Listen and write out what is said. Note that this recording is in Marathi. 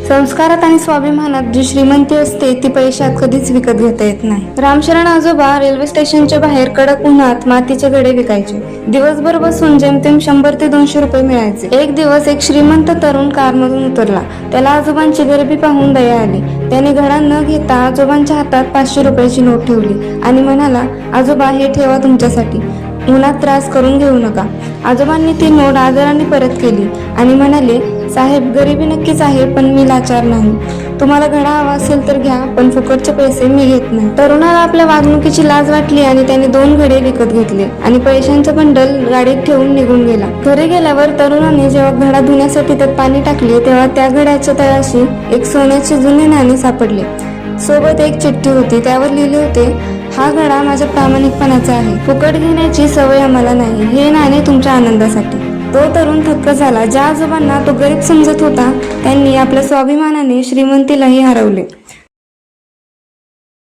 संस्कारात आणि स्वाभिमानात जी श्रीमंती असते ती पैशात कधीच विकत घेता येत नाही. रामशरण आजोबा रेल्वे स्टेशनच्या बाहेर कडक उन्हात मातीचे घडे विकायचे. दिवसभर बसून जेमतेम 100 ते 200 रुपये मिळायचे. एक दिवस एक श्रीमंत तरुण कारमधून उतरला. त्याला आजोबांची गरिबी पाहून दया आली. त्याने घडा न घेता आजोबांच्या हातात 500 रुपयाची नोट ठेवली आणि म्हणाला, आजोबा हे ठेवा तुमच्यासाठी, उन्हात त्रास करून घेऊ नका. आजोबांनी ती नोट आदराने परत केली आणि म्हणाले, साहेब गरिबी नक्कीच आहे पण मी लाचार नाही. तुम्हाला घडा हवा असेल तर घ्या, पण फुकटचे पैसे मी घेत नाही. तरुणाला आपल्या वागणुकीची लाज वाटली आणि त्याने 2 घडे विकत घेतले आणि पैशांचे बंडल गाडीत ठेवून निघून गेला. घरी गेल्यावर तरुणाने जेव्हा घडा धुण्यासाठी त्यात पाणी टाकले तेव्हा त्या घड्याच्या तळाशी एक सोन्याचे जुने नाणे सापडले. सोबत एक चिठ्ठी होती. त्यावर लिहिले होते, हा घडा माझ्या प्रामाणिकपणाचा आहे. फुकट घेण्याची सवय आम्हाला नाही. हे नाणे तुमच्या आनंदासाठी. तो तरुण थक्क झाला. ज्या आजोबांना तो गरीब समजत होता त्यांनी आपल्या स्वाभिमानाने श्रीमंतीलाही हरवले.